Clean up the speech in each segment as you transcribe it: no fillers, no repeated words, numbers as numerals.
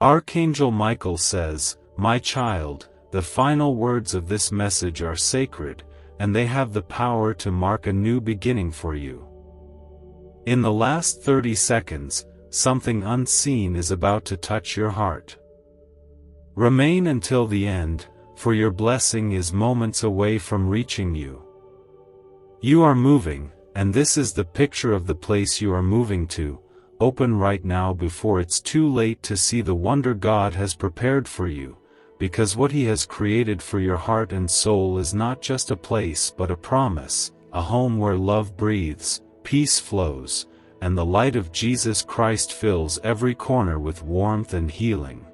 Archangel Michael says, "My child, the final words of this message are sacred, and they have the power to mark a new beginning for you. In the last 30 seconds, something unseen is about to touch your heart. Remain until the end, for your blessing is moments away from reaching you. You are moving, and this is the picture of the place you are moving to. Open right now before it's too late to see the wonder God has prepared for you, because what He has created for your heart and soul is not just a place but a promise, a home where love breathes, peace flows, and the light of Jesus Christ fills every corner with warmth and healing.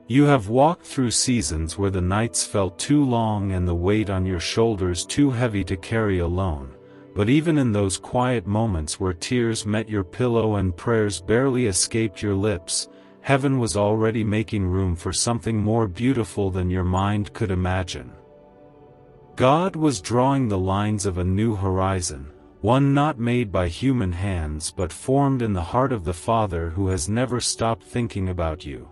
You have walked through seasons where the nights felt too long and the weight on your shoulders too heavy to carry alone. But even in those quiet moments where tears met your pillow and prayers barely escaped your lips, heaven was already making room for something more beautiful than your mind could imagine. God was drawing the lines of a new horizon, one not made by human hands but formed in the heart of the Father who has never stopped thinking about you.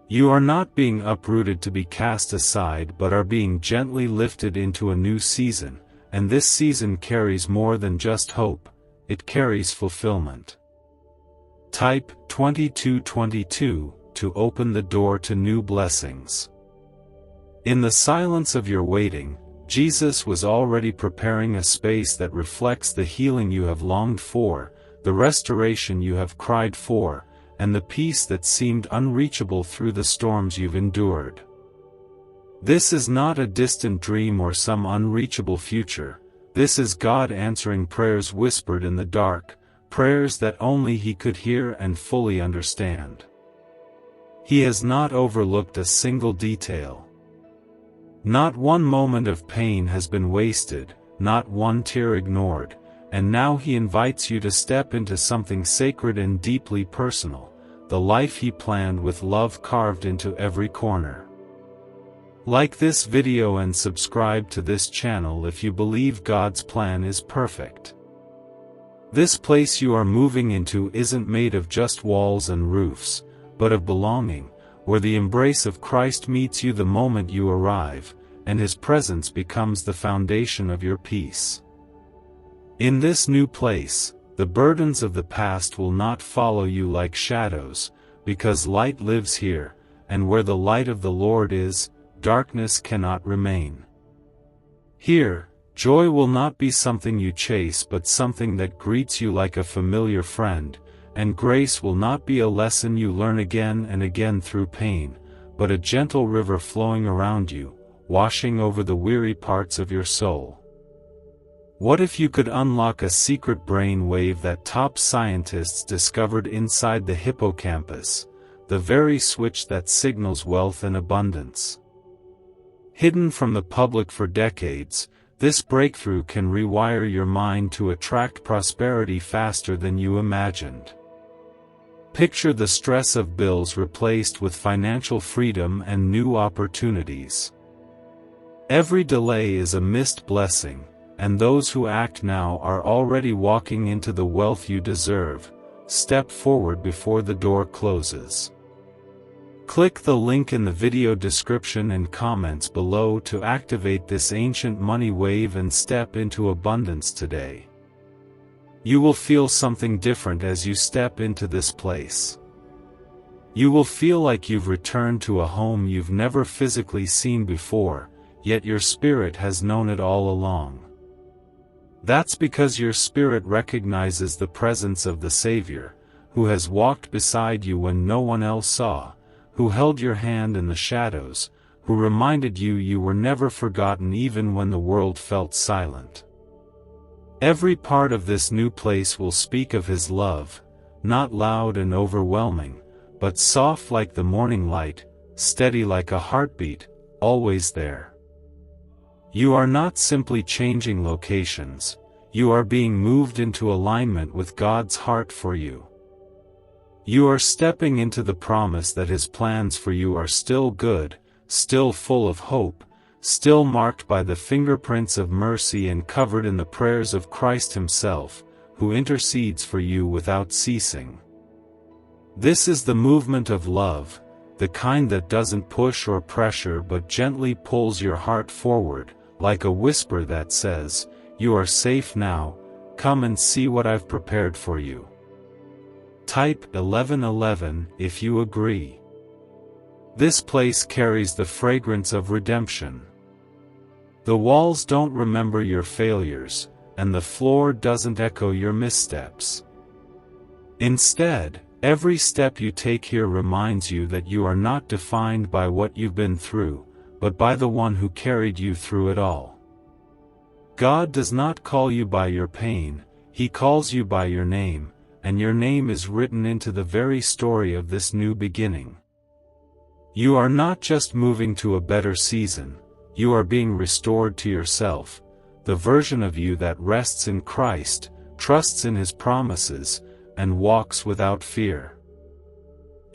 You are not being uprooted to be cast aside but are being gently lifted into a new season. And this season carries more than just hope, it carries fulfillment. Type 2222 to open the door to new blessings. In the silence of your waiting, Jesus was already preparing a space that reflects the healing you have longed for, the restoration you have cried for, and the peace that seemed unreachable through the storms you've endured. This is not a distant dream or some unreachable future. This is God answering prayers whispered in the dark, prayers that only He could hear and fully understand. He has not overlooked a single detail. Not one moment of pain has been wasted, not one tear ignored, and now He invites you to step into something sacred and deeply personal, the life He planned with love carved into every corner. Like this video and subscribe to this channel if you believe God's plan is perfect. This place you are moving into isn't made of just walls and roofs, but of belonging, where the embrace of Christ meets you the moment you arrive, and His presence becomes the foundation of your peace. In this new place, the burdens of the past will not follow you like shadows, because light lives here, and where the light of the Lord is, darkness cannot remain. Here, joy will not be something you chase but something that greets you like a familiar friend, and grace will not be a lesson you learn again and again through pain, but a gentle river flowing around you, washing over the weary parts of your soul. What if you could unlock a secret brain wave that top scientists discovered inside the hippocampus, the very switch that signals wealth and abundance? Hidden from the public for decades, this breakthrough can rewire your mind to attract prosperity faster than you imagined. Picture the stress of bills replaced with financial freedom and new opportunities. Every delay is a missed blessing, and those who act now are already walking into the wealth you deserve. Step forward before the door closes. Click the link in the video description and comments below to activate this ancient money wave and step into abundance today. You will feel something different as you step into this place. You will feel like you've returned to a home you've never physically seen before, yet your spirit has known it all along. That's because your spirit recognizes the presence of the Savior, who has walked beside you when no one else saw, who held your hand in the shadows, who reminded you you were never forgotten even when the world felt silent. Every part of this new place will speak of His love, not loud and overwhelming, but soft like the morning light, steady like a heartbeat, always there. You are not simply changing locations, you are being moved into alignment with God's heart for you. You are stepping into the promise that His plans for you are still good, still full of hope, still marked by the fingerprints of mercy and covered in the prayers of Christ Himself, who intercedes for you without ceasing. This is the movement of love, the kind that doesn't push or pressure but gently pulls your heart forward, like a whisper that says, "You are safe now, come and see what I've prepared for you." Type 1111 if you agree. This place carries the fragrance of redemption. The walls don't remember your failures, and the floor doesn't echo your missteps. Instead, every step you take here reminds you that you are not defined by what you've been through, but by the one who carried you through it all. God does not call you by your pain, He calls you by your name, and your name is written into the very story of this new beginning. You are not just moving to a better season, you are being restored to yourself, the version of you that rests in Christ, trusts in His promises, and walks without fear.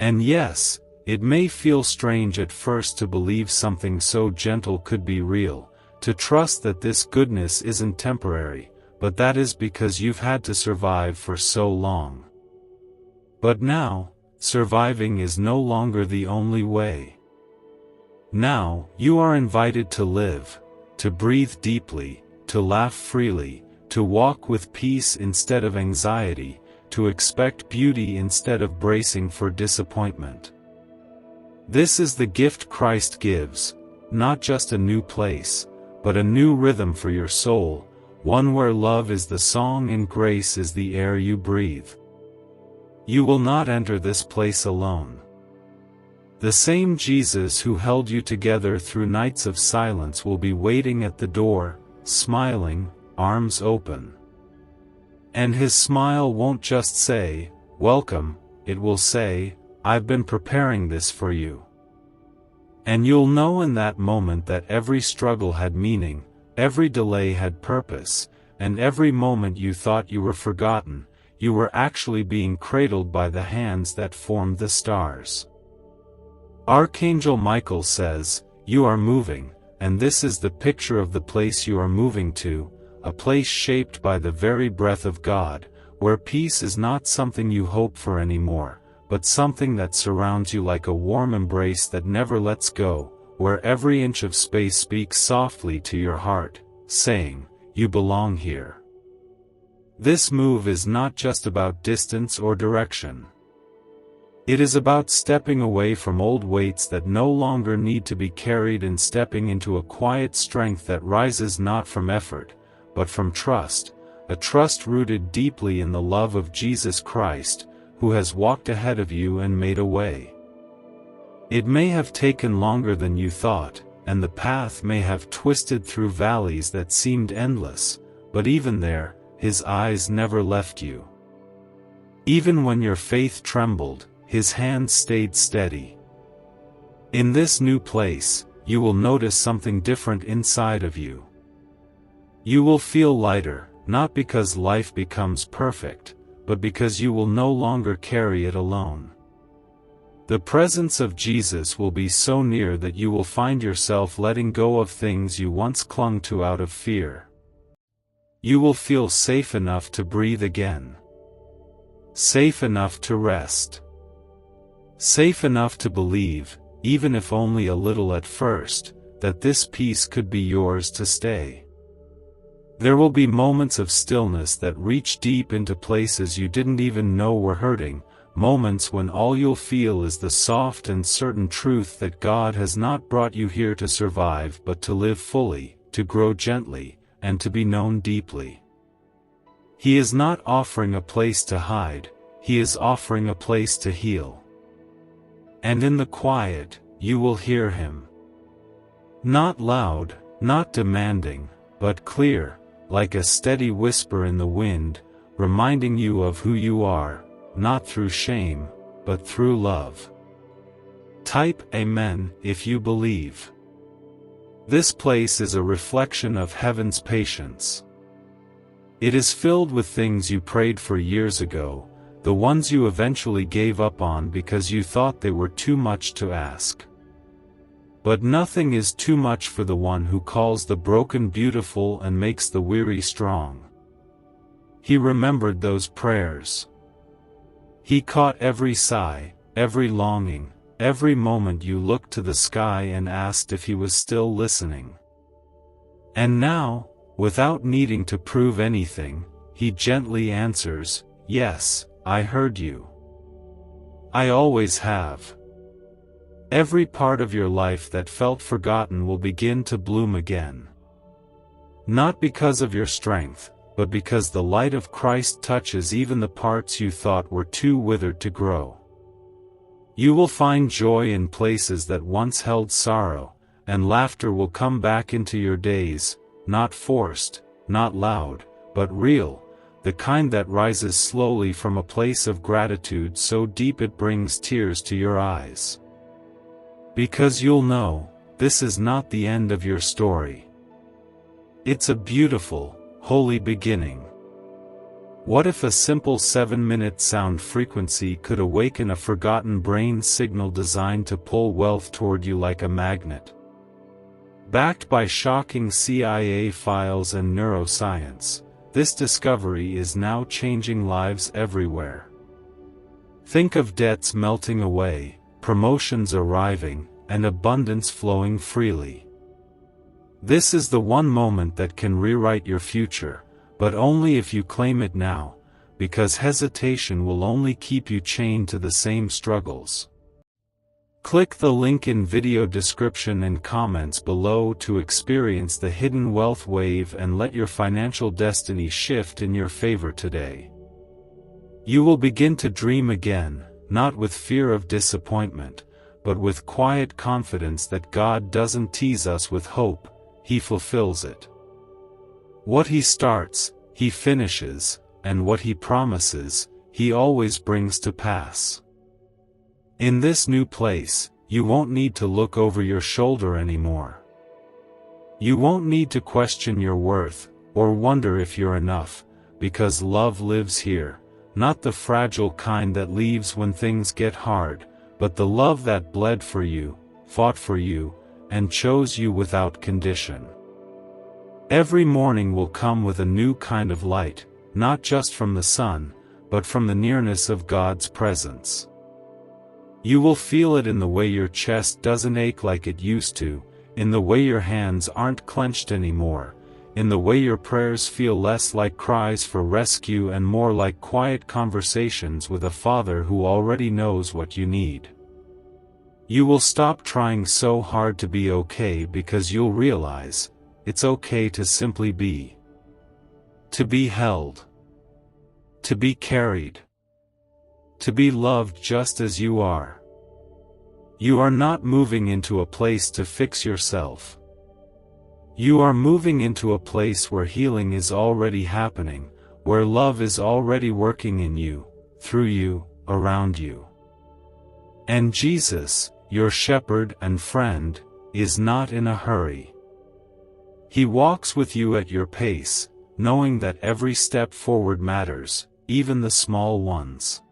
And yes, it may feel strange at first to believe something so gentle could be real, to trust that this goodness isn't temporary, but that is because you've had to survive for so long. But now, surviving is no longer the only way. Now, you are invited to live, to breathe deeply, to laugh freely, to walk with peace instead of anxiety, to expect beauty instead of bracing for disappointment. This is the gift Christ gives, not just a new place, but a new rhythm for your soul, one where love is the song and grace is the air you breathe. You will not enter this place alone. The same Jesus who held you together through nights of silence will be waiting at the door, smiling, arms open. And His smile won't just say, "Welcome," it will say, "I've been preparing this for you." And you'll know in that moment that every struggle had meaning, every delay had purpose, and every moment you thought you were forgotten, you were actually being cradled by the hands that formed the stars. Archangel Michael says, "You are moving, and this is the picture of the place you are moving to, a place shaped by the very breath of God, where peace is not something you hope for anymore, but something that surrounds you like a warm embrace that never lets go, where every inch of space speaks softly to your heart, saying, 'You belong here.'" This move is not just about distance or direction. It is about stepping away from old weights that no longer need to be carried and stepping into a quiet strength that rises not from effort, but from trust, a trust rooted deeply in the love of Jesus Christ, who has walked ahead of you and made a way. It may have taken longer than you thought, and the path may have twisted through valleys that seemed endless, but even there, His eyes never left you. Even when your faith trembled, His hand stayed steady. In this new place, you will notice something different inside of you. You will feel lighter, not because life becomes perfect, but because you will no longer carry it alone. The presence of Jesus will be so near that you will find yourself letting go of things you once clung to out of fear. You will feel safe enough to breathe again. Safe enough to rest. Safe enough to believe, even if only a little at first, that this peace could be yours to stay. There will be moments of stillness that reach deep into places you didn't even know were hurting, moments when all you'll feel is the soft and certain truth that God has not brought you here to survive but to live fully, to grow gently, and to be known deeply. He is not offering a place to hide, He is offering a place to heal. And in the quiet, you will hear Him. Not loud, not demanding, but clear, like a steady whisper in the wind, reminding you of who you are, not through shame, but through love. Type Amen if you believe. This place is a reflection of heaven's patience. It is filled with things you prayed for years ago, the ones you eventually gave up on because you thought they were too much to ask. But nothing is too much for the one who calls the broken beautiful and makes the weary strong. He remembered those prayers. He caught every sigh, every longing, every moment you looked to the sky and asked if he was still listening. And now, without needing to prove anything, he gently answers, "Yes, I heard you. I always have." Every part of your life that felt forgotten will begin to bloom again. Not because of your strength, but because the light of Christ touches even the parts you thought were too withered to grow. You will find joy in places that once held sorrow, and laughter will come back into your days, not forced, not loud, but real, the kind that rises slowly from a place of gratitude so deep it brings tears to your eyes. Because you'll know, this is not the end of your story. It's a beautiful, holy beginning. What if a simple 7-minute sound frequency could awaken a forgotten brain signal designed to pull wealth toward you like a magnet? Backed by shocking CIA files and neuroscience, this discovery is now changing lives everywhere. Think of debts melting away, promotions arriving, and abundance flowing freely. This is the one moment that can rewrite your future, but only if you claim it now, because hesitation will only keep you chained to the same struggles. Click the link in video description and comments below to experience the hidden wealth wave and let your financial destiny shift in your favor today. You will begin to dream again, not with fear of disappointment, but with quiet confidence that God doesn't tease us with hope, He fulfills it. What He starts, He finishes, and what He promises, He always brings to pass. In this new place, you won't need to look over your shoulder anymore. You won't need to question your worth, or wonder if you're enough, because love lives here, not the fragile kind that leaves when things get hard, but the love that bled for you, fought for you, and chose you without condition. Every morning will come with a new kind of light, not just from the sun, but from the nearness of God's presence. You will feel it in the way your chest doesn't ache like it used to, in the way your hands aren't clenched anymore, in the way your prayers feel less like cries for rescue and more like quiet conversations with a Father who already knows what you need. You will stop trying so hard to be okay because you'll realize, it's okay to simply be. To be held. To be carried. To be loved just as you are. You are not moving into a place to fix yourself. You are moving into a place where healing is already happening, where love is already working in you, through you, around you. And Jesus, your shepherd and friend, is not in a hurry. He walks with you at your pace, knowing that every step forward matters, even the small ones.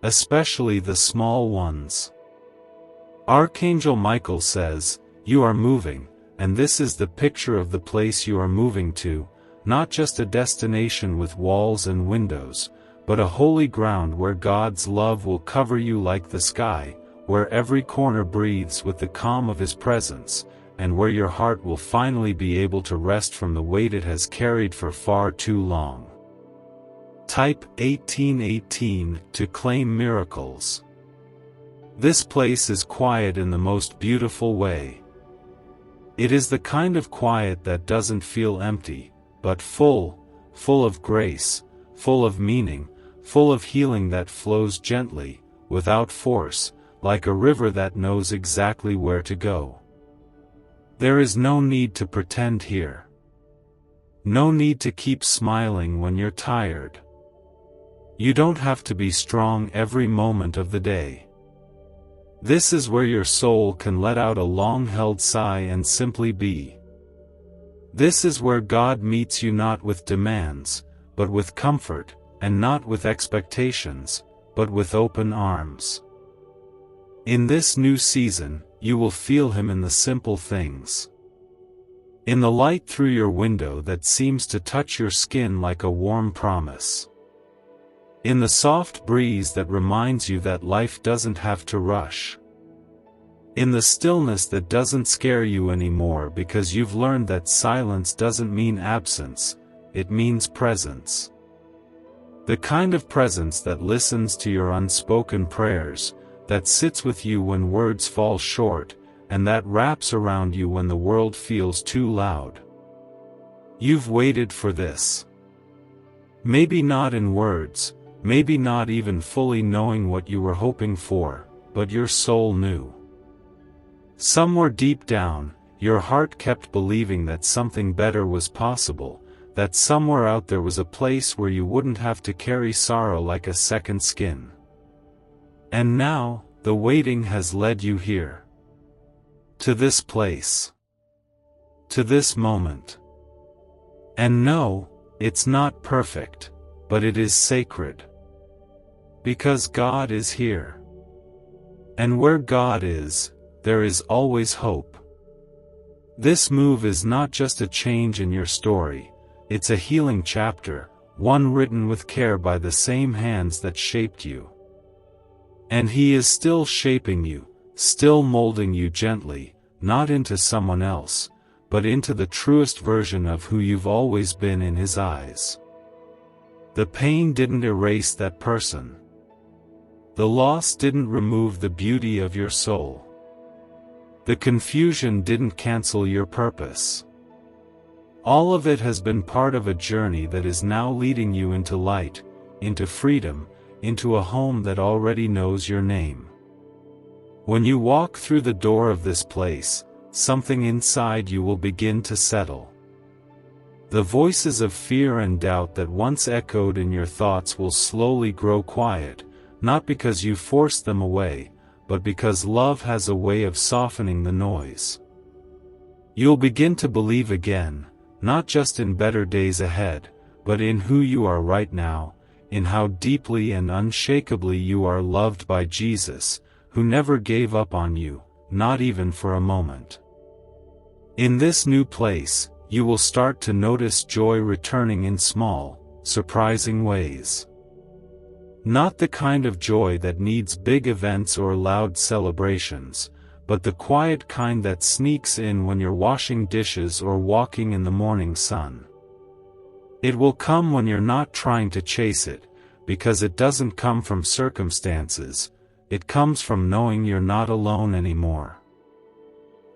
Especially the small ones. Archangel Michael says, "You are moving," and this is the picture of the place you are moving to, not just a destination with walls and windows, but a holy ground where God's love will cover you like the sky, where every corner breathes with the calm of His presence, and where your heart will finally be able to rest from the weight it has carried for far too long. Type 1818 to claim miracles. This place is quiet in the most beautiful way. It is the kind of quiet that doesn't feel empty, but full of grace, full of meaning, full of healing that flows gently, without force, like a river that knows exactly where to go. There is no need to pretend here. No need to keep smiling when you're tired. You don't have to be strong every moment of the day. This is where your soul can let out a long-held sigh and simply be. This is where God meets you not with demands, but with comfort, and not with expectations, but with open arms. In this new season, you will feel Him in the simple things. In the light through your window that seems to touch your skin like a warm promise. In the soft breeze that reminds you that life doesn't have to rush. In the stillness that doesn't scare you anymore because you've learned that silence doesn't mean absence, it means presence. The kind of presence that listens to your unspoken prayers, that sits with you when words fall short, and that wraps around you when the world feels too loud. You've waited for this. Maybe not in words, maybe not even fully knowing what you were hoping for, but your soul knew. Somewhere deep down, your heart kept believing that something better was possible, that somewhere out there was a place where you wouldn't have to carry sorrow like a second skin. And now, the waiting has led you here. To this place. To this moment. And no, it's not perfect, but it is sacred. Because God is here. And where God is, there is always hope. This move is not just a change in your story, it's a healing chapter, one written with care by the same hands that shaped you. And He is still shaping you, still molding you gently, not into someone else, but into the truest version of who you've always been in His eyes. The pain didn't erase that person. The loss didn't remove the beauty of your soul. The confusion didn't cancel your purpose. All of it has been part of a journey that is now leading you into light, into freedom, into a home that already knows your name. When you walk through the door of this place, something inside you will begin to settle. The voices of fear and doubt that once echoed in your thoughts will slowly grow quiet, not because you forced them away, but because love has a way of softening the noise. You'll begin to believe again, not just in better days ahead, but in who you are right now, in how deeply and unshakably you are loved by Jesus, who never gave up on you, not even for a moment. In this new place, you will start to notice joy returning in small, surprising ways. Not the kind of joy that needs big events or loud celebrations, but the quiet kind that sneaks in when you're washing dishes or walking in the morning sun. It will come when you're not trying to chase it, because it doesn't come from circumstances, it comes from knowing you're not alone anymore.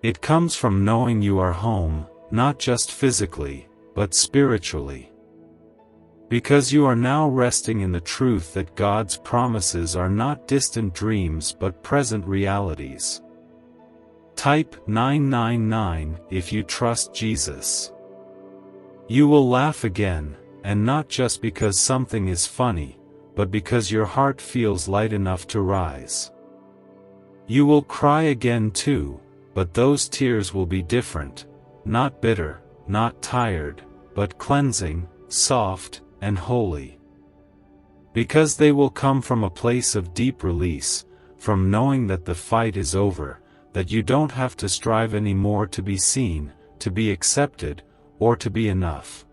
It comes from knowing you are home, not just physically, but spiritually. Because you are now resting in the truth that God's promises are not distant dreams but present realities. Type 999 if you trust Jesus. You will laugh again, and not just because something is funny, but because your heart feels light enough to rise. You will cry again too, but those tears will be different, not bitter, not tired, but cleansing, soft, and holy. Because they will come from a place of deep release, from knowing that the fight is over, that you don't have to strive anymore to be seen, to be accepted, or to be enough.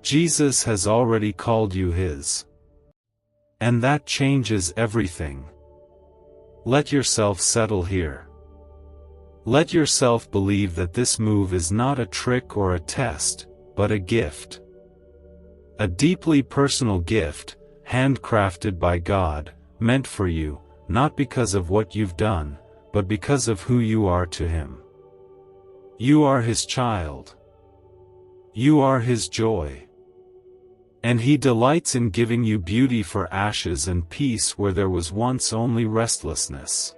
Jesus has already called you His. And that changes everything. Let yourself settle here. Let yourself believe that this move is not a trick or a test, but a gift. A deeply personal gift, handcrafted by God, meant for you, not because of what you've done, but because of who you are to Him. You are His child. You are His joy. And He delights in giving you beauty for ashes and peace where there was once only restlessness.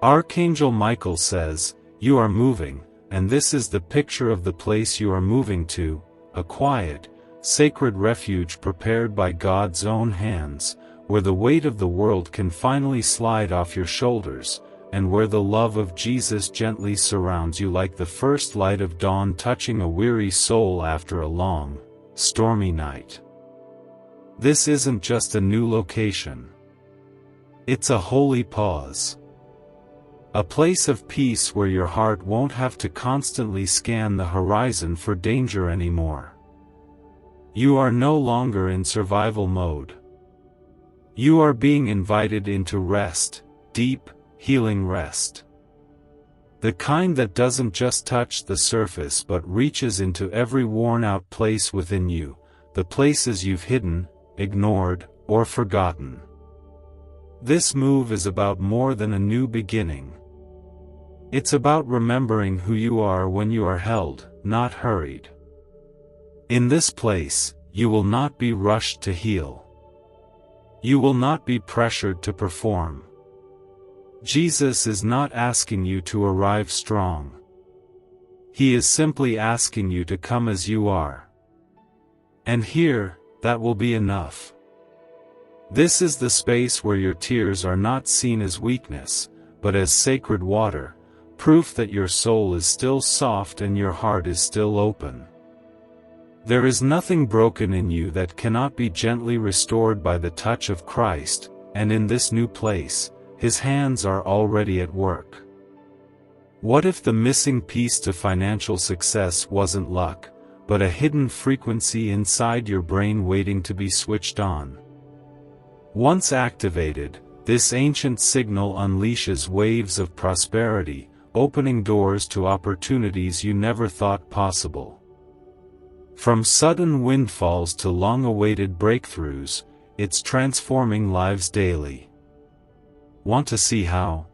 Archangel Michael says, "You are moving, and this is the picture of the place you are moving to, a quiet, sacred refuge prepared by God's own hands, where the weight of the world can finally slide off your shoulders, and where the love of Jesus gently surrounds you like the first light of dawn touching a weary soul after a long, stormy night." This isn't just a new location. It's a holy pause. A place of peace where your heart won't have to constantly scan the horizon for danger anymore. You are no longer in survival mode. You are being invited into rest, deep, healing rest. The kind that doesn't just touch the surface but reaches into every worn-out place within you, the places you've hidden, ignored, or forgotten. This move is about more than a new beginning. It's about remembering who you are when you are held, not hurried. In this place, you will not be rushed to heal. You will not be pressured to perform. Jesus is not asking you to arrive strong. He is simply asking you to come as you are. And here, that will be enough. This is the space where your tears are not seen as weakness, but as sacred water, proof that your soul is still soft and your heart is still open. There is nothing broken in you that cannot be gently restored by the touch of Christ, and in this new place, His hands are already at work. What if the missing piece to financial success wasn't luck, but a hidden frequency inside your brain waiting to be switched on? Once activated, this ancient signal unleashes waves of prosperity, opening doors to opportunities you never thought possible. From sudden windfalls to long-awaited breakthroughs, it's transforming lives daily. Want to see how?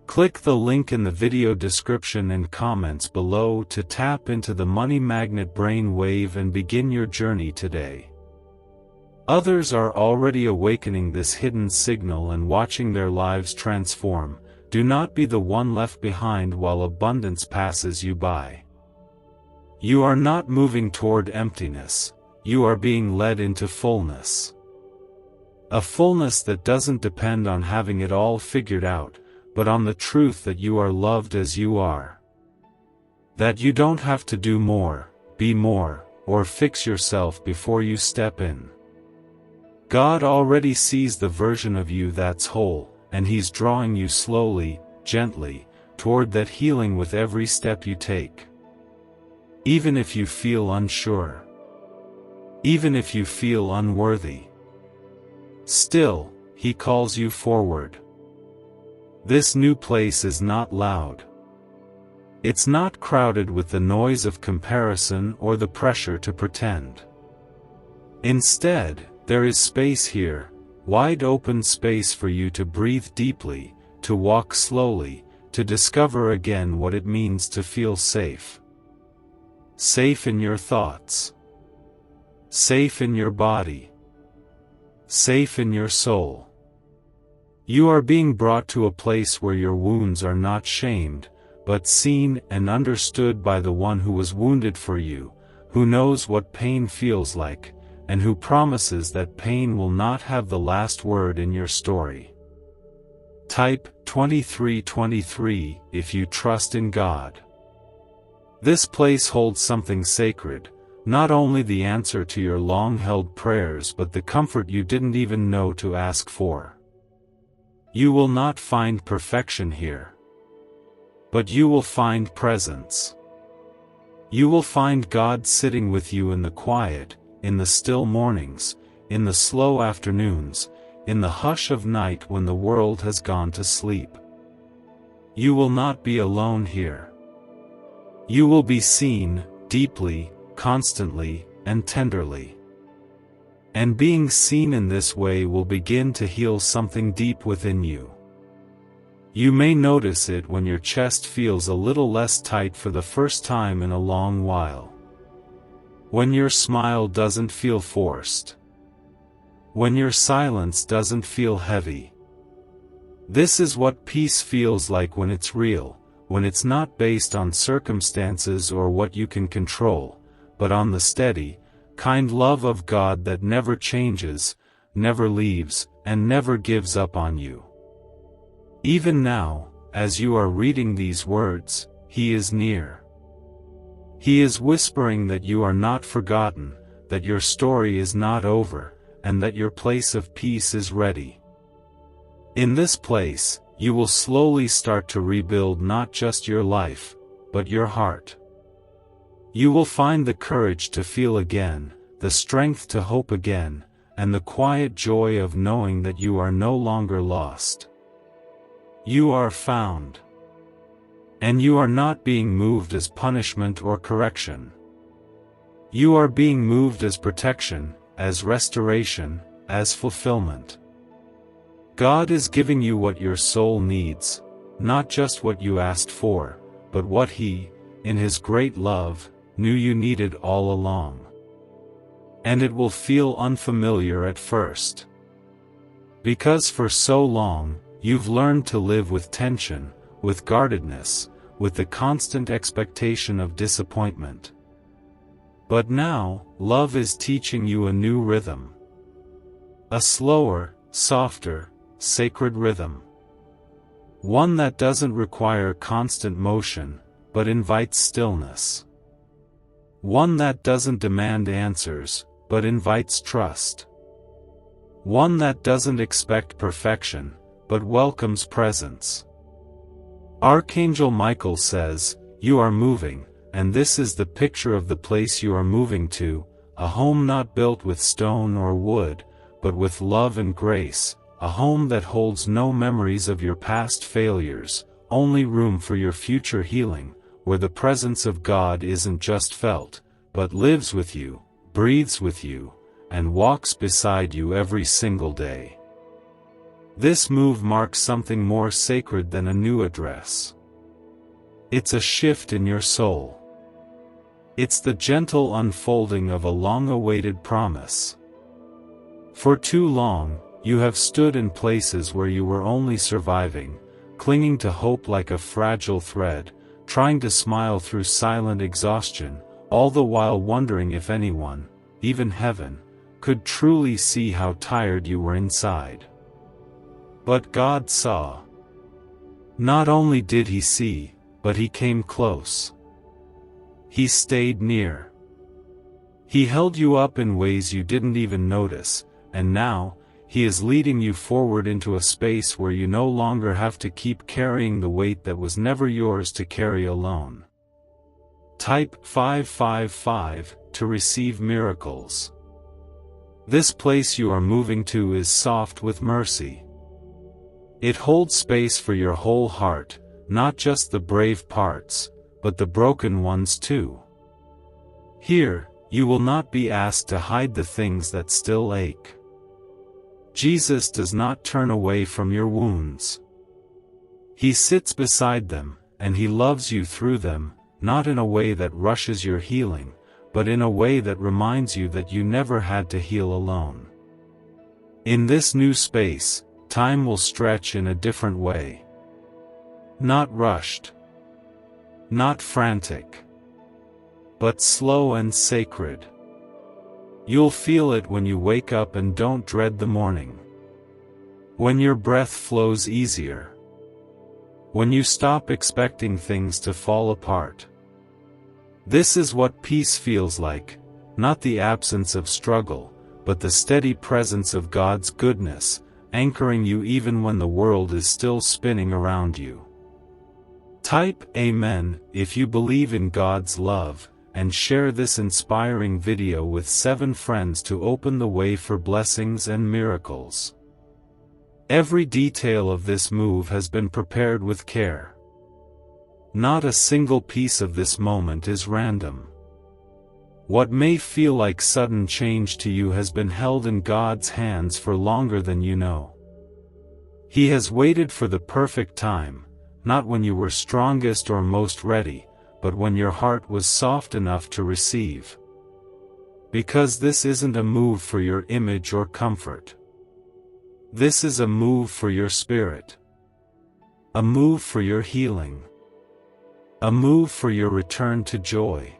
Click the link in the video description and comments below to tap into the Money Magnet brainwave and begin your journey today. Others are already awakening this hidden signal and watching their lives transform. Do not be the one left behind while abundance passes you by. You are not moving toward emptiness, you are being led into fullness. A fullness that doesn't depend on having it all figured out, but on the truth that you are loved as you are. That you don't have to do more, be more, or fix yourself before you step in. God already sees the version of you that's whole, and He's drawing you slowly, gently, toward that healing with every step you take. Even if you feel unsure. Even if you feel unworthy. Still, He calls you forward. This new place is not loud. It's not crowded with the noise of comparison or the pressure to pretend. Instead, there is space here, wide open space for you to breathe deeply, to walk slowly, to discover again what it means to feel safe. Safe in your thoughts. Safe in your body. Safe in your soul. You are being brought to a place where your wounds are not shamed, but seen and understood by the one who was wounded for you, who knows what pain feels like, and who promises that pain will not have the last word in your story. Type 2323 if you trust in God. This place holds something sacred, not only the answer to your long-held prayers but the comfort you didn't even know to ask for. You will not find perfection here. But you will find presence. You will find God sitting with you in the quiet, in the still mornings, in the slow afternoons, in the hush of night when the world has gone to sleep. You will not be alone here. You will be seen, deeply, constantly, and tenderly. And being seen in this way will begin to heal something deep within you. You may notice it when your chest feels a little less tight for the first time in a long while. When your smile doesn't feel forced. When your silence doesn't feel heavy. This is what peace feels like when it's real, when it's not based on circumstances or what you can control, but on the steady, kind love of God that never changes, never leaves, and never gives up on you. Even now, as you are reading these words, He is near. He is whispering that you are not forgotten, that your story is not over, and that your place of peace is ready. In this place, you will slowly start to rebuild not just your life, but your heart. You will find the courage to feel again, the strength to hope again, and the quiet joy of knowing that you are no longer lost. You are found. And you are not being moved as punishment or correction. You are being moved as protection, as restoration, as fulfillment. God is giving you what your soul needs, not just what you asked for, but what He, in His great love, knew you needed all along. And it will feel unfamiliar at first. Because for so long, you've learned to live with tension, with guardedness, with the constant expectation of disappointment. But now, love is teaching you a new rhythm. A slower, softer, sacred rhythm. One that doesn't require constant motion, but invites stillness. One that doesn't demand answers, but invites trust. One that doesn't expect perfection, but welcomes presence. Archangel Michael says, "You are moving, and this is the picture of the place you are moving to, a home not built with stone or wood, but with love and grace, a home that holds no memories of your past failures, only room for your future healing, where the presence of God isn't just felt, but lives with you, breathes with you, and walks beside you every single day." This move marks something more sacred than a new address. It's a shift in your soul. It's the gentle unfolding of a long-awaited promise. For too long, you have stood in places where you were only surviving, clinging to hope like a fragile thread, trying to smile through silent exhaustion, all the while wondering if anyone, even heaven, could truly see how tired you were inside. But God saw. Not only did He see, but He came close. He stayed near. He held you up in ways you didn't even notice, and now, He is leading you forward into a space where you no longer have to keep carrying the weight that was never yours to carry alone. Type 555 to receive miracles. This place you are moving to is soft with mercy. It holds space for your whole heart, not just the brave parts, but the broken ones too. Here, you will not be asked to hide the things that still ache. Jesus does not turn away from your wounds. He sits beside them, and He loves you through them, not in a way that rushes your healing, but in a way that reminds you that you never had to heal alone. In this new space, time will stretch in a different way. Not rushed. Not frantic. But slow and sacred. You'll feel it when you wake up and don't dread the morning. When your breath flows easier. When you stop expecting things to fall apart. This is what peace feels like, not the absence of struggle, but the steady presence of God's goodness, anchoring you even when the world is still spinning around you. Type Amen if you believe in God's love, and share this inspiring video with 7 friends to open the way for blessings and miracles. Every detail of this move has been prepared with care. Not a single piece of this moment is random. What may feel like sudden change to you has been held in God's hands for longer than you know. He has waited for the perfect time, not when you were strongest or most ready, but when your heart was soft enough to receive. Because this isn't a move for your image or comfort. This is a move for your spirit. A move for your healing. A move for your return to joy.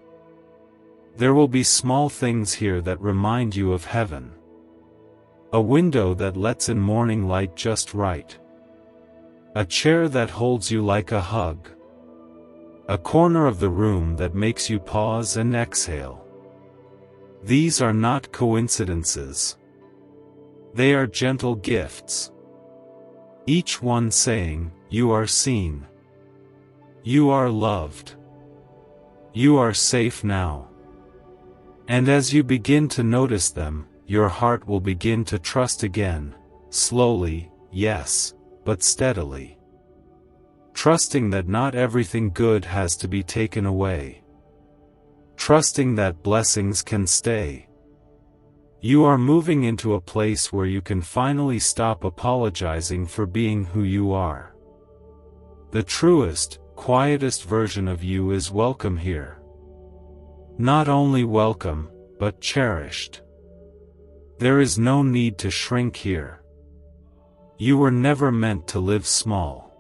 There will be small things here that remind you of heaven. A window that lets in morning light just right. A chair that holds you like a hug. A corner of the room that makes you pause and exhale. These are not coincidences. They are gentle gifts. Each one saying, "You are seen. You are loved. You are safe now. And as you begin to notice them, your heart will begin to trust again, slowly, yes, but steadily. Trusting that not everything good has to be taken away. Trusting that blessings can stay. You are moving into a place where you can finally stop apologizing for being who you are. The truest, quietest version of you is welcome here. Not only welcome, but cherished. There is no need to shrink here. You were never meant to live small.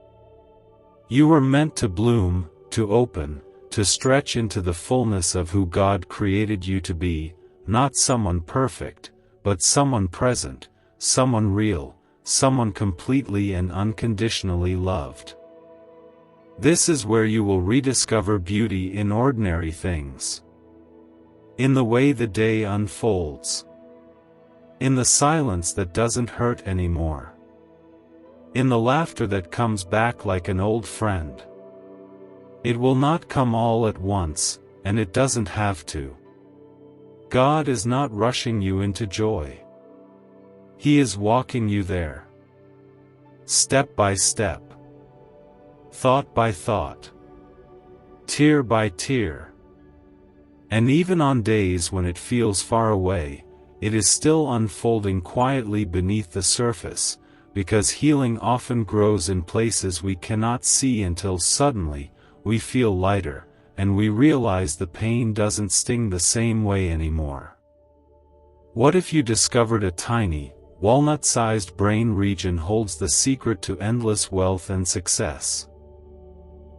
You were meant to bloom, to open, to stretch into the fullness of who God created you to be, not someone perfect, but someone present, someone real, someone completely and unconditionally loved. This is where you will rediscover beauty in ordinary things. In the way the day unfolds. In the silence that doesn't hurt anymore. In the laughter that comes back like an old friend. It will not come all at once, and it doesn't have to. God is not rushing you into joy. He is walking you there. Step by step. Thought by thought. Tear by tear. And even on days when it feels far away, it is still unfolding quietly beneath the surface, because healing often grows in places we cannot see until suddenly, we feel lighter, and we realize the pain doesn't sting the same way anymore. What if you discovered a tiny, walnut-sized brain region holds the secret to endless wealth and success?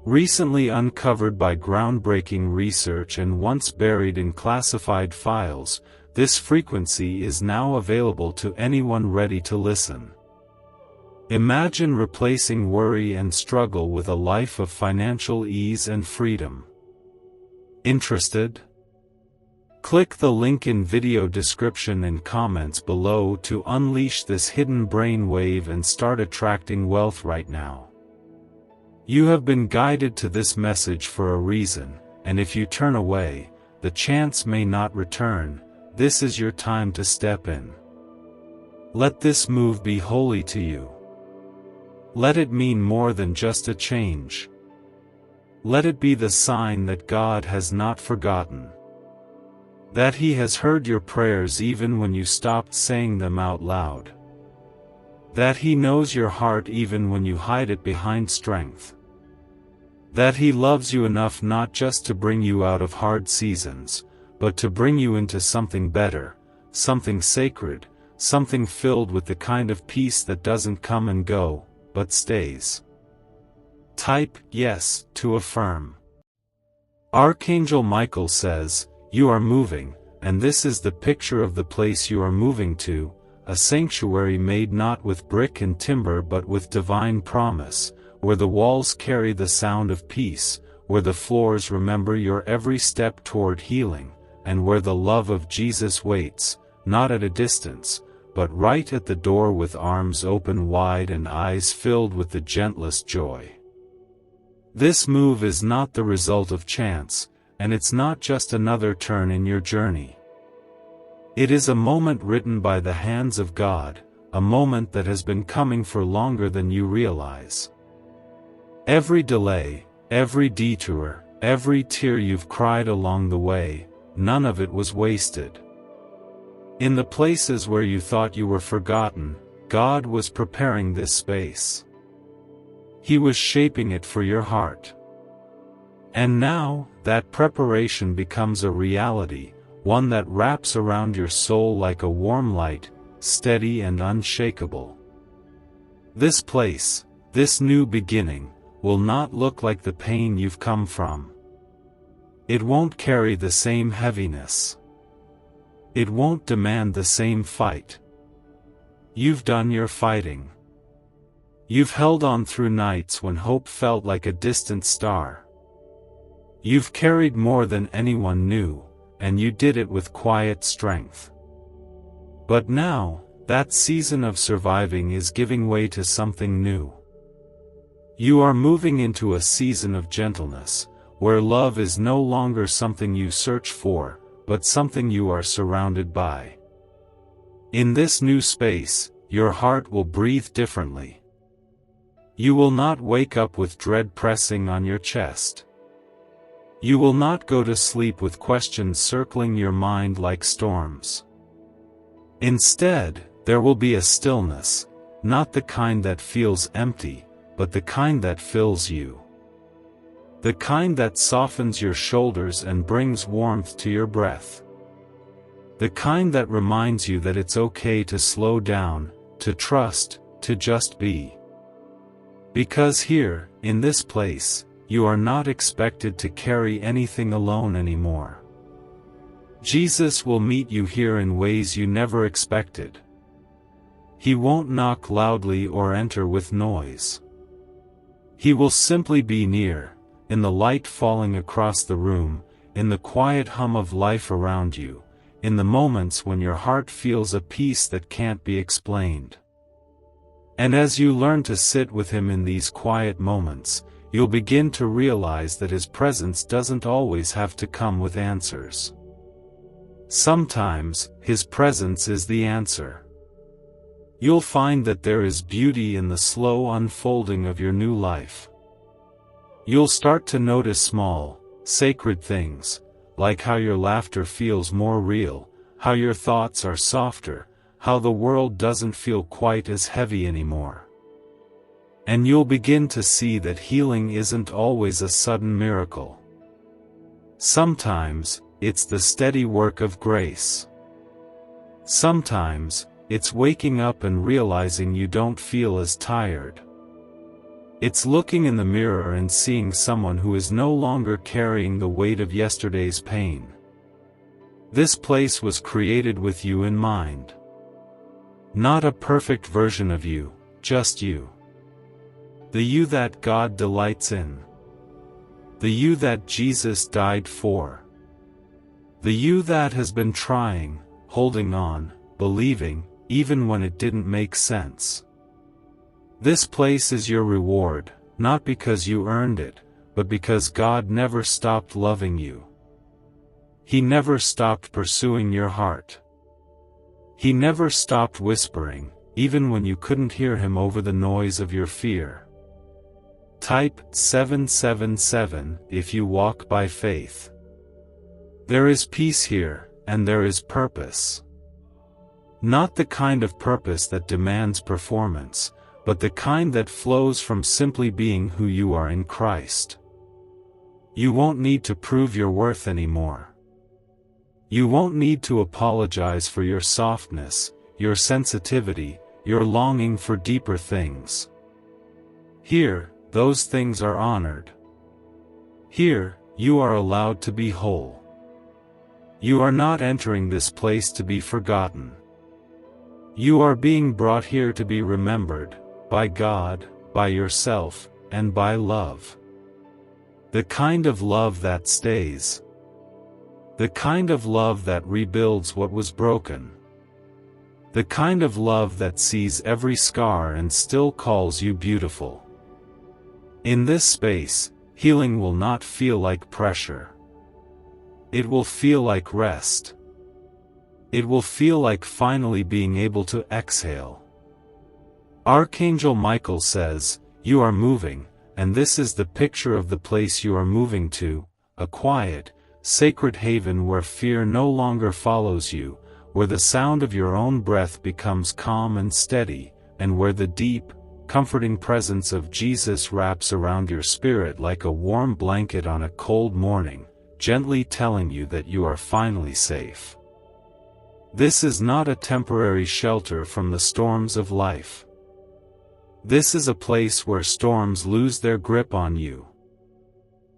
Recently uncovered by groundbreaking research and once buried in classified files, this frequency is now available to anyone ready to listen. Imagine replacing worry and struggle with a life of financial ease and freedom. Interested? Click the link in video description and comments below to unleash this hidden brain wave and start attracting wealth right now. You have been guided to this message for a reason, and if you turn away, the chance may not return. This is your time to step in. Let this move be holy to you. Let it mean more than just a change. Let it be the sign that God has not forgotten. That He has heard your prayers even when you stopped saying them out loud. That He knows your heart even when you hide it behind strength. That He loves you enough not just to bring you out of hard seasons, but to bring you into something better, something sacred, something filled with the kind of peace that doesn't come and go, but stays. Type yes to affirm. Archangel Michael says, you are moving, and this is the picture of the place you are moving to, a sanctuary made not with brick and timber but with divine promise, where the walls carry the sound of peace, where the floors remember your every step toward healing, and where the love of Jesus waits, not at a distance, but right at the door with arms open wide and eyes filled with the gentlest joy. This move is not the result of chance, and it's not just another turn in your journey. It is a moment written by the hands of God, a moment that has been coming for longer than you realize. Every delay, every detour, every tear you've cried along the way, none of it was wasted. In the places where you thought you were forgotten, God was preparing this space. He was shaping it for your heart. And now, that preparation becomes a reality, one that wraps around your soul like a warm light, steady and unshakable. This place, this new beginning, will not look like the pain you've come from. It won't carry the same heaviness. It won't demand the same fight. You've done your fighting. You've held on through nights when hope felt like a distant star. You've carried more than anyone knew, and you did it with quiet strength. But now, that season of surviving is giving way to something new. You are moving into a season of gentleness, where love is no longer something you search for, but something you are surrounded by. In this new space, your heart will breathe differently. You will not wake up with dread pressing on your chest. You will not go to sleep with questions circling your mind like storms. Instead, there will be a stillness, not the kind that feels empty, but the kind that fills you. The kind that softens your shoulders and brings warmth to your breath. The kind that reminds you that it's okay to slow down, to trust, to just be. Because here, in this place, you are not expected to carry anything alone anymore. Jesus will meet you here in ways you never expected. He won't knock loudly or enter with noise. He will simply be near, in the light falling across the room, in the quiet hum of life around you, in the moments when your heart feels a peace that can't be explained. And as you learn to sit with him in these quiet moments, you'll begin to realize that his presence doesn't always have to come with answers. Sometimes, his presence is the answer. You'll find that there is beauty in the slow unfolding of your new life. You'll start to notice small, sacred things, like how your laughter feels more real, how your thoughts are softer, how the world doesn't feel quite as heavy anymore. And you'll begin to see that healing isn't always a sudden miracle. Sometimes, it's the steady work of grace. Sometimes, it's waking up and realizing you don't feel as tired. It's looking in the mirror and seeing someone who is no longer carrying the weight of yesterday's pain. This place was created with you in mind. Not a perfect version of you, just you. The you that God delights in. The you that Jesus died for. The you that has been trying, holding on, believing, even when it didn't make sense. This place is your reward, not because you earned it, but because God never stopped loving you. He never stopped pursuing your heart. He never stopped whispering, even when you couldn't hear him over the noise of your fear. Type 777 if you walk by faith. There is peace here, and there is purpose. Not the kind of purpose that demands performance, but the kind that flows from simply being who you are in Christ. You won't need to prove your worth anymore. You won't need to apologize for your softness, your sensitivity, your longing for deeper things. Here, those things are honored. Here, you are allowed to be whole. You are not entering this place to be forgotten. You are being brought here to be remembered, by God, by yourself, and by love. The kind of love that stays. The kind of love that rebuilds what was broken. The kind of love that sees every scar and still calls you beautiful. In this space, healing will not feel like pressure. It will feel like rest. It will feel like finally being able to exhale. Archangel Michael says, "You are moving, and this is the picture of the place you are moving to, a quiet, sacred haven where fear no longer follows you, where the sound of your own breath becomes calm and steady, and where the deep, comforting presence of Jesus wraps around your spirit like a warm blanket on a cold morning, gently telling you that you are finally safe." This is not a temporary shelter from the storms of life. This is a place where storms lose their grip on you.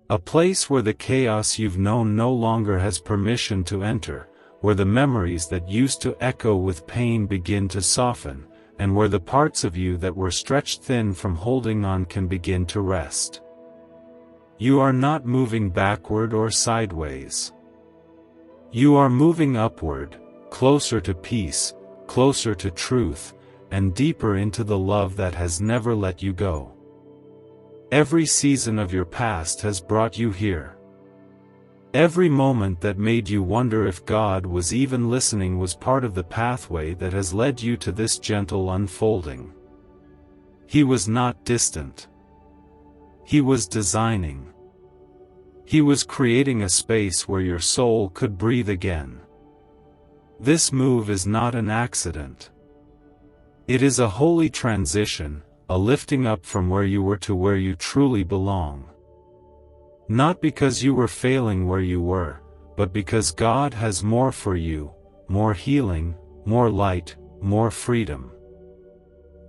A place where the chaos you've known no longer has permission to enter, where the memories that used to echo with pain begin to soften, and where the parts of you that were stretched thin from holding on can begin to rest. You are not moving backward or sideways. You are moving upward, closer to peace, closer to truth, and deeper into the love that has never let you go. Every season of your past has brought you here. Every moment that made you wonder if God was even listening was part of the pathway that has led you to this gentle unfolding. He was not distant. He was designing. He was creating a space where your soul could breathe again. This move is not an accident. It is a holy transition, a lifting up from where you were to where you truly belong. Not because you were failing where you were, but because God has more for you, more healing, more light, more freedom.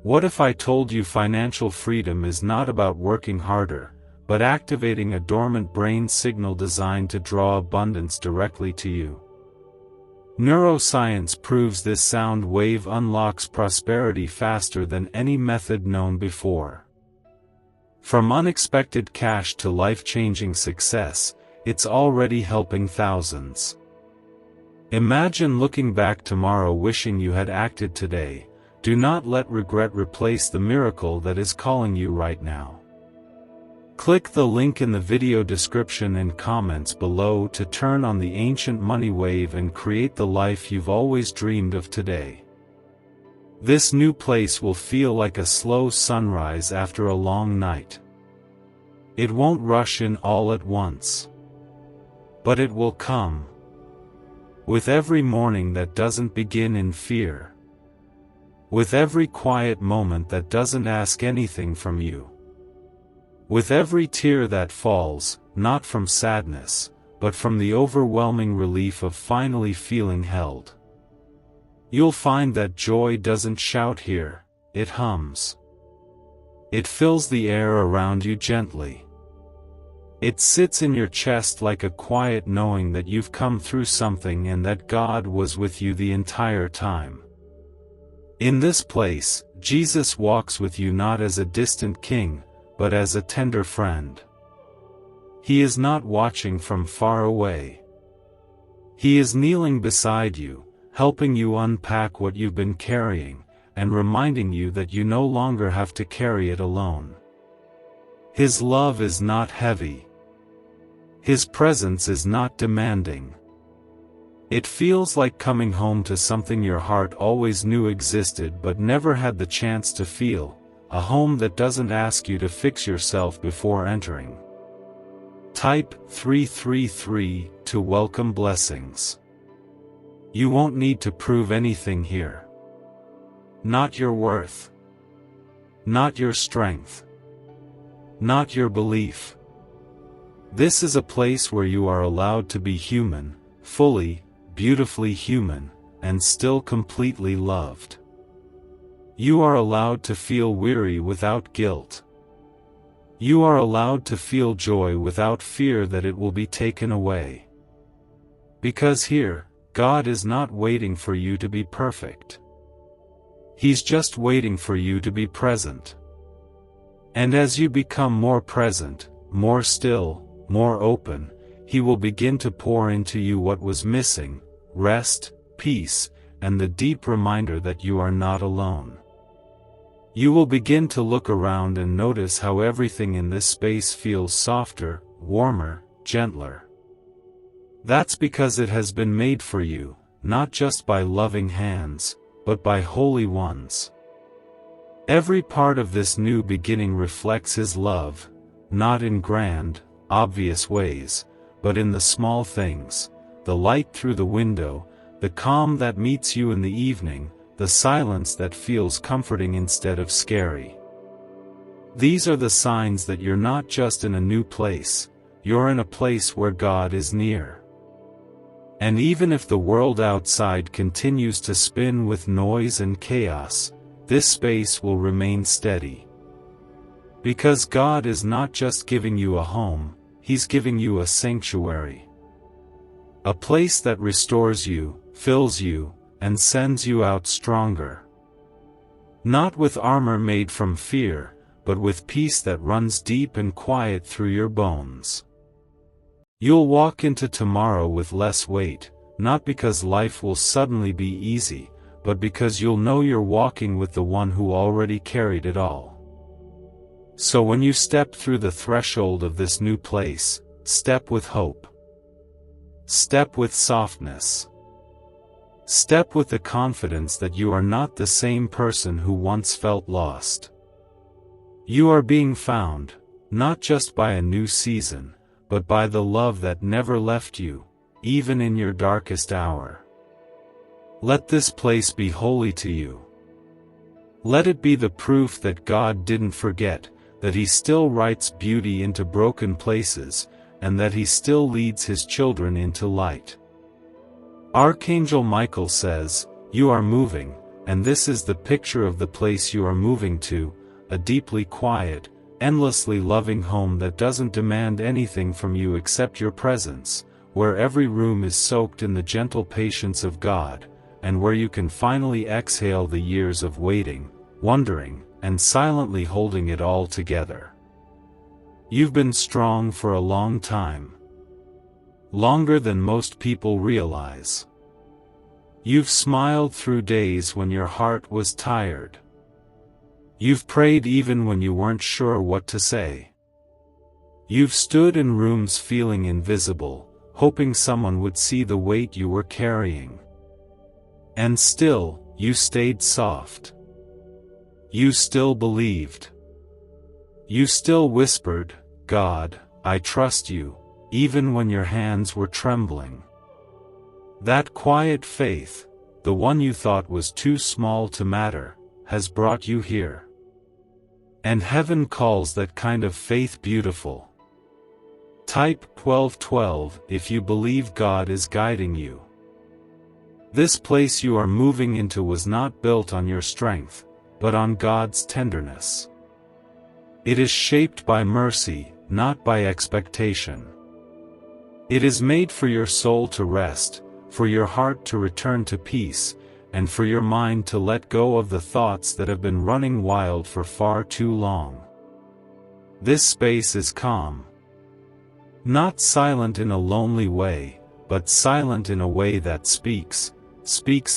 What if I told you financial freedom is not about working harder, but activating a dormant brain signal designed to draw abundance directly to you? Neuroscience proves this sound wave unlocks prosperity faster than any method known before. From unexpected cash to life-changing success, it's already helping thousands. Imagine looking back tomorrow wishing you had acted today. Do not let regret replace the miracle that is calling you right now. Click the link in the video description and comments below to turn on the ancient money wave and create the life you've always dreamed of today. This new place will feel like a slow sunrise after a long night. It won't rush in all at once. But it will come. With every morning that doesn't begin in fear. With every quiet moment that doesn't ask anything from you. With every tear that falls, not from sadness, but from the overwhelming relief of finally feeling held. You'll find that joy doesn't shout here, it hums. It fills the air around you gently. It sits in your chest like a quiet knowing that you've come through something and that God was with you the entire time. In this place, Jesus walks with you not as a distant king, but as a tender friend. He is not watching from far away. He is kneeling beside you, helping you unpack what you've been carrying, and reminding you that you no longer have to carry it alone. His love is not heavy. His presence is not demanding. It feels like coming home to something your heart always knew existed but never had the chance to feel, a home that doesn't ask you to fix yourself before entering. Type 333 to welcome blessings. You won't need to prove anything here. Not your worth. Not your strength. Not your belief. This is a place where you are allowed to be human, fully, beautifully human, and still completely loved. You are allowed to feel weary without guilt. You are allowed to feel joy without fear that it will be taken away. Because here, God is not waiting for you to be perfect. He's just waiting for you to be present. And as you become more present, more still, more open, He will begin to pour into you what was missing: rest, peace, and the deep reminder that you are not alone. You will begin to look around and notice how everything in this space feels softer, warmer, gentler. That's because it has been made for you, not just by loving hands, but by holy ones. Every part of this new beginning reflects His love, not in grand, obvious ways, but in the small things: the light through the window, the calm that meets you in the evening, the silence that feels comforting instead of scary. These are the signs that you're not just in a new place, you're in a place where God is near. And even if the world outside continues to spin with noise and chaos, this space will remain steady. Because God is not just giving you a home, He's giving you a sanctuary. A place that restores you, fills you, and sends you out stronger. Not with armor made from fear, but with peace that runs deep and quiet through your bones. You'll walk into tomorrow with less weight, not because life will suddenly be easy, but because you'll know you're walking with the one who already carried it all. So when you step through the threshold of this new place, step with hope. Step with softness. Step with the confidence that you are not the same person who once felt lost. You are being found, not just by a new season, but by the love that never left you, even in your darkest hour. Let this place be holy to you. Let it be the proof that God didn't forget, that He still writes beauty into broken places, and that He still leads His children into light. Archangel Michael says, "You are moving, and this is the picture of the place you are moving to, a deeply quiet, endlessly loving home that doesn't demand anything from you except your presence, where every room is soaked in the gentle patience of God, and where you can finally exhale the years of waiting, wondering, and silently holding it all together. You've been strong for a long time. Longer than most people realize. You've smiled through days when your heart was tired. You've prayed even when you weren't sure what to say. You've stood in rooms feeling invisible, hoping someone would see the weight you were carrying. And still, you stayed soft. You still believed. You still whispered, "God, I trust you," even when your hands were trembling. That quiet faith, the one you thought was too small to matter, has brought you here. And heaven calls that kind of faith beautiful. Type 1212 if you believe God is guiding you. This place you are moving into was not built on your strength, but on God's tenderness. It is shaped by mercy, not by expectation. It is made for your soul to rest, for your heart to return to peace, and for your mind to let go of the thoughts that have been running wild for far too long. This space is calm. Not silent in a lonely way, but silent in a way that speaks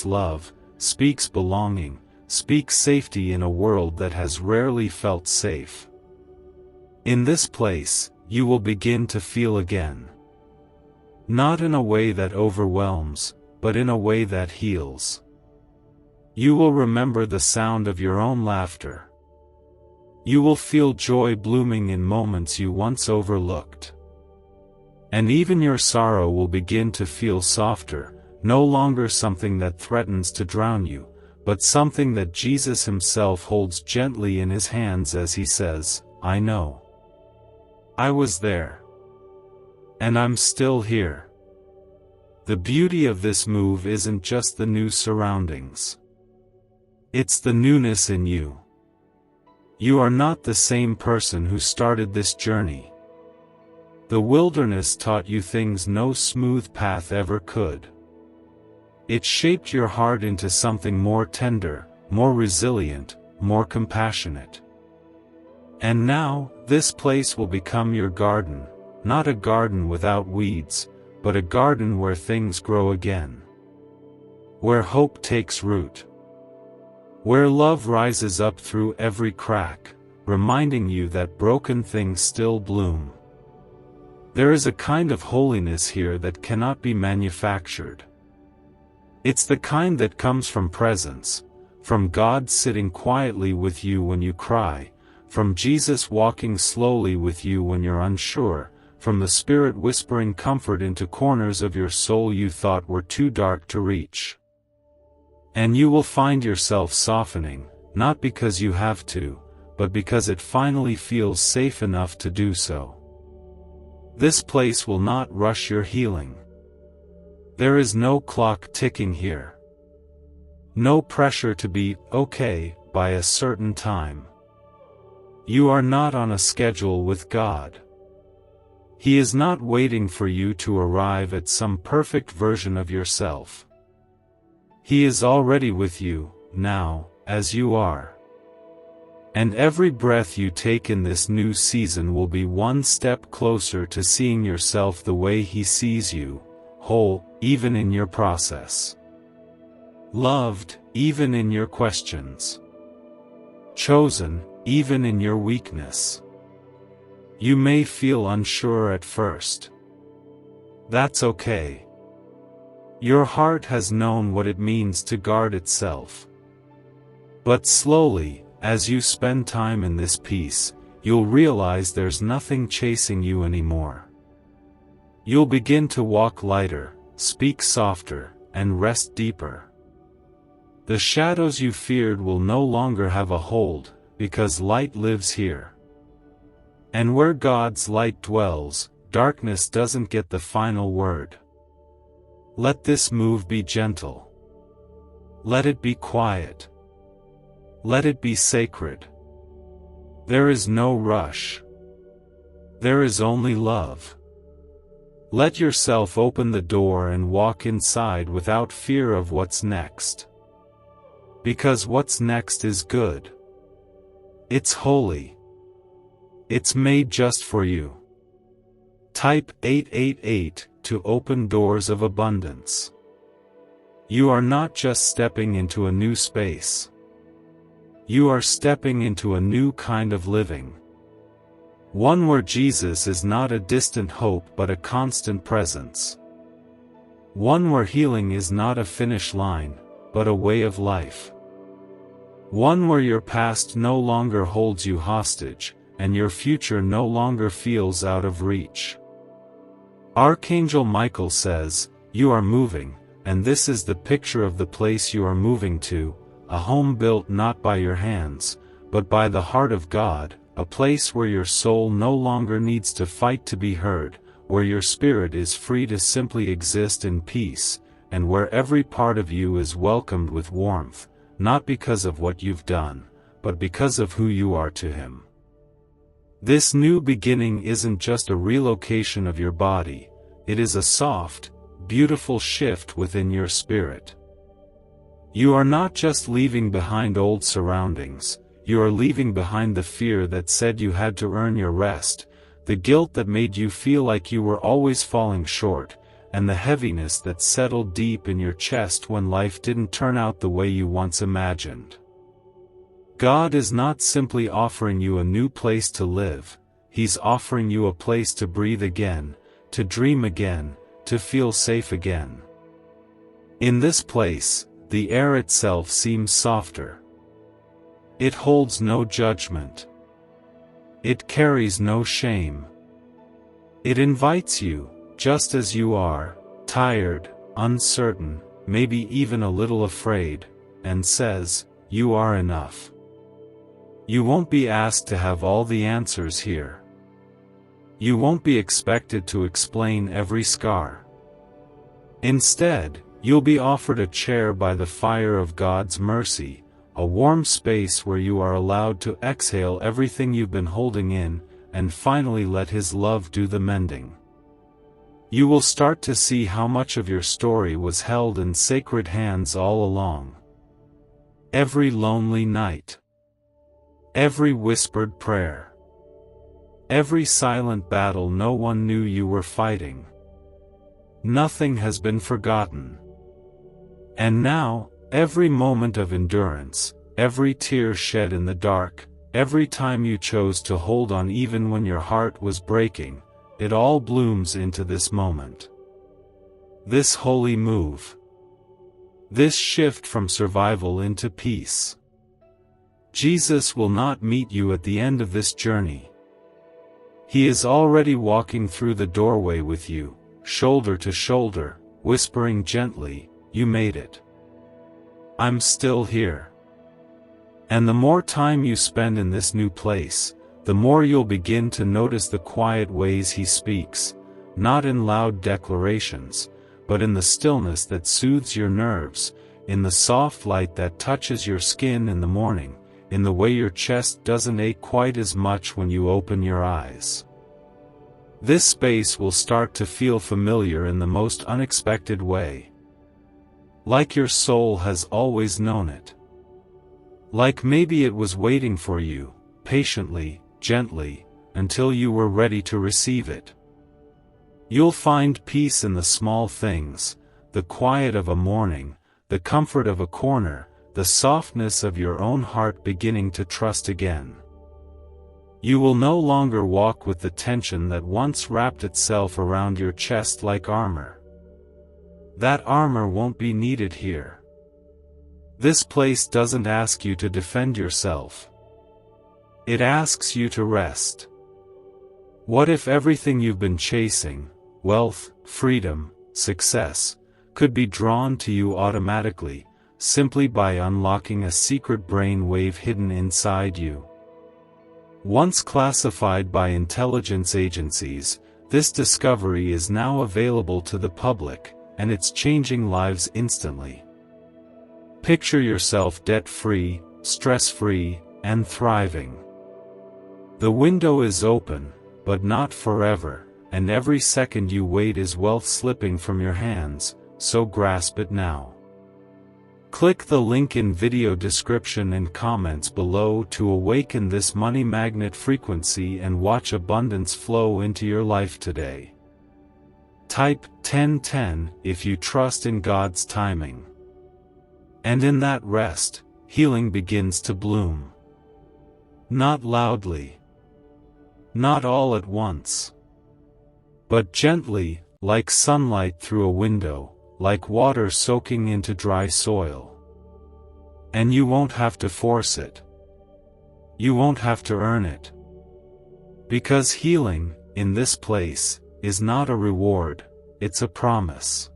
love, speaks belonging, speaks safety in a world that has rarely felt safe. In this place, you will begin to feel again. Not in a way that overwhelms, but in a way that heals. You will remember the sound of your own laughter. You will feel joy blooming in moments you once overlooked. And even your sorrow will begin to feel softer, no longer something that threatens to drown you, but something that Jesus Himself holds gently in His hands as He says, "I know. I was there. And I'm still here." The beauty of this move isn't just the new surroundings. It's the newness in you. You are not the same person who started this journey. The wilderness taught you things no smooth path ever could. It shaped your heart into something more tender, more resilient, more compassionate. And now, this place will become your garden, not a garden without weeds, but a garden where things grow again. Where hope takes root. Where love rises up through every crack, reminding you that broken things still bloom. There is a kind of holiness here that cannot be manufactured. It's the kind that comes from presence, from God sitting quietly with you when you cry, from Jesus walking slowly with you when you're unsure, from the Spirit whispering comfort into corners of your soul you thought were too dark to reach. And you will find yourself softening, not because you have to, but because it finally feels safe enough to do so. This place will not rush your healing. There is no clock ticking here. No pressure to be okay by a certain time. You are not on a schedule with God. He is not waiting for you to arrive at some perfect version of yourself. He is already with you, now, as you are. And every breath you take in this new season will be one step closer to seeing yourself the way He sees you, whole, even in your process. Loved, even in your questions. Chosen, even in your weakness. You may feel unsure at first. That's okay. Your heart has known what it means to guard itself. But slowly, as you spend time in this peace, you'll realize there's nothing chasing you anymore. You'll begin to walk lighter, speak softer, and rest deeper. The shadows you feared will no longer have a hold, because light lives here. And where God's light dwells, darkness doesn't get the final word. Let this move be gentle. Let it be quiet. Let it be sacred. There is no rush. There is only love. Let yourself open the door and walk inside without fear of what's next. Because what's next is good. It's holy. It's made just for you. Type 888 to open doors of abundance. You are not just stepping into a new space. You are stepping into a new kind of living. One where Jesus is not a distant hope but a constant presence. One where healing is not a finish line, but a way of life. One where your past no longer holds you hostage, and your future no longer feels out of reach. Archangel Michael says, "You are moving, and this is the picture of the place you are moving to, a home built not by your hands, but by the heart of God, a place where your soul no longer needs to fight to be heard, where your spirit is free to simply exist in peace, and where every part of you is welcomed with warmth, not because of what you've done, but because of who you are to Him." This new beginning isn't just a relocation of your body, it is a soft, beautiful shift within your spirit. You are not just leaving behind old surroundings, you are leaving behind the fear that said you had to earn your rest, the guilt that made you feel like you were always falling short, and the heaviness that settled deep in your chest when life didn't turn out the way you once imagined. God is not simply offering you a new place to live, He's offering you a place to breathe again, to dream again, to feel safe again. In this place, the air itself seems softer. It holds no judgment. It carries no shame. It invites you, just as you are, tired, uncertain, maybe even a little afraid, and says, "You are enough." You won't be asked to have all the answers here. You won't be expected to explain every scar. Instead, you'll be offered a chair by the fire of God's mercy, a warm space where you are allowed to exhale everything you've been holding in, and finally let His love do the mending. You will start to see how much of your story was held in sacred hands all along. Every lonely night. Every whispered prayer. Every silent battle no one knew you were fighting. Nothing has been forgotten. And now, every moment of endurance, every tear shed in the dark, every time you chose to hold on even when your heart was breaking, it all blooms into this moment. This holy move. This shift from survival into peace. Jesus will not meet you at the end of this journey. He is already walking through the doorway with you, shoulder to shoulder, whispering gently, "You made it. I'm still here." And the more time you spend in this new place, the more you'll begin to notice the quiet ways He speaks, not in loud declarations, but in the stillness that soothes your nerves, in the soft light that touches your skin in the morning, in the way your chest doesn't ache quite as much when you open your eyes. This space will start to feel familiar in the most unexpected way. Like your soul has always known it. Like maybe it was waiting for you, patiently, gently, until you were ready to receive it. You'll find peace in the small things, the quiet of a morning, the comfort of a corner, the softness of your own heart beginning to trust again. You will no longer walk with the tension that once wrapped itself around your chest like armor. That armor won't be needed here. This place doesn't ask you to defend yourself. It asks you to rest. What if everything you've been chasing, wealth, freedom, success, could be drawn to you automatically, simply by unlocking a secret brain wave hidden inside you? Once classified by intelligence agencies, this discovery is now available to the public, and it's changing lives instantly. Picture yourself debt-free, stress-free, and thriving. The window is open, but not forever, and every second you wait is wealth slipping from your hands, so grasp it now. Click the link in video description and comments below to awaken this money magnet frequency and watch abundance flow into your life today. Type 1010 if you trust in God's timing. And in that rest, healing begins to bloom. Not loudly. Not all at once. But gently, like sunlight through a window, like water soaking into dry soil. And you won't have to force it. You won't have to earn it. Because healing, in this place, is not a reward, it's a promise.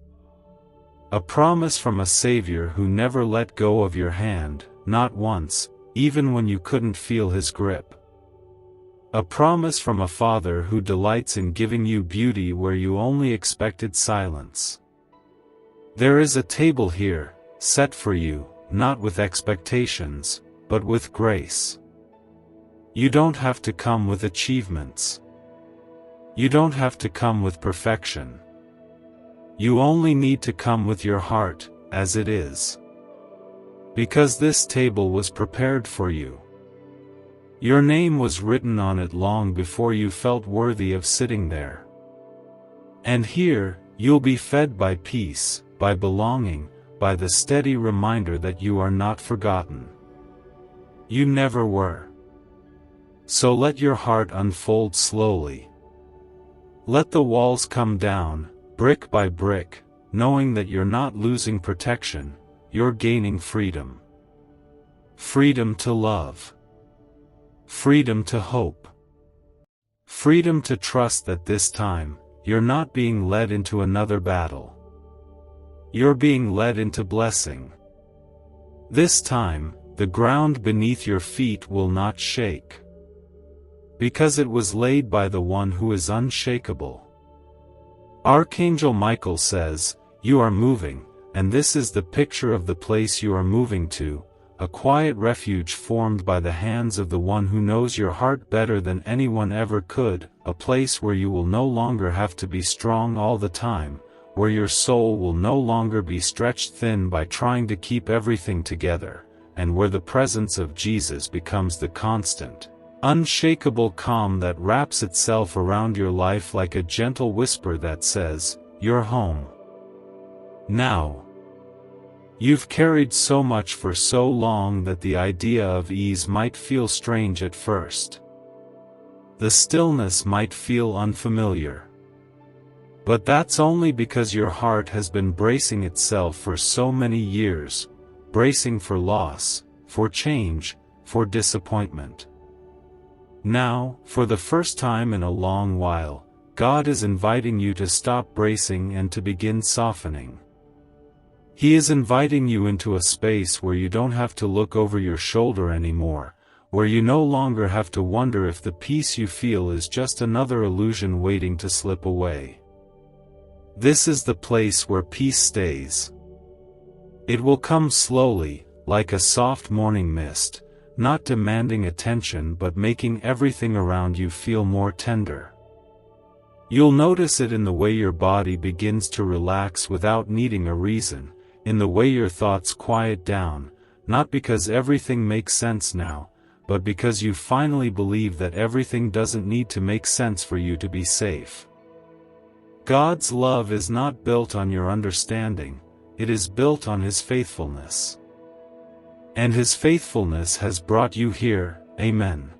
A promise from a Savior who never let go of your hand, not once, even when you couldn't feel His grip. A promise from a Father who delights in giving you beauty where you only expected silence. There is a table here, set for you, not with expectations, but with grace. You don't have to come with achievements. You don't have to come with perfection. You only need to come with your heart, as it is. Because this table was prepared for you. Your name was written on it long before you felt worthy of sitting there. And here, you'll be fed by peace, by belonging, by the steady reminder that you are not forgotten. You never were. So let your heart unfold slowly. Let the walls come down, brick by brick, knowing that you're not losing protection, you're gaining freedom. Freedom to love. Freedom to hope. Freedom to trust that this time, you're not being led into another battle. You're being led into blessing. This time, the ground beneath your feet will not shake. Because it was laid by the one who is unshakable. Archangel Michael says, "You are moving, and this is the picture of the place you are moving to, a quiet refuge formed by the hands of the one who knows your heart better than anyone ever could, a place where you will no longer have to be strong all the time, where your soul will no longer be stretched thin by trying to keep everything together, and where the presence of Jesus becomes the constant, unshakable calm that wraps itself around your life like a gentle whisper that says, 'You're home.' Now. You've carried so much for so long that the idea of ease might feel strange at first. The stillness might feel unfamiliar. But that's only because your heart has been bracing itself for so many years, bracing for loss, for change, for disappointment. Now, for the first time in a long while, God is inviting you to stop bracing and to begin softening. He is inviting you into a space where you don't have to look over your shoulder anymore, where you no longer have to wonder if the peace you feel is just another illusion waiting to slip away. This is the place where peace stays. It will come slowly, like a soft morning mist, not demanding attention but making everything around you feel more tender. You'll notice it in the way your body begins to relax without needing a reason, in the way your thoughts quiet down, not because everything makes sense now, but because you finally believe that everything doesn't need to make sense for you to be safe. God's love is not built on your understanding, it is built on His faithfulness. And His faithfulness has brought you here, Amen.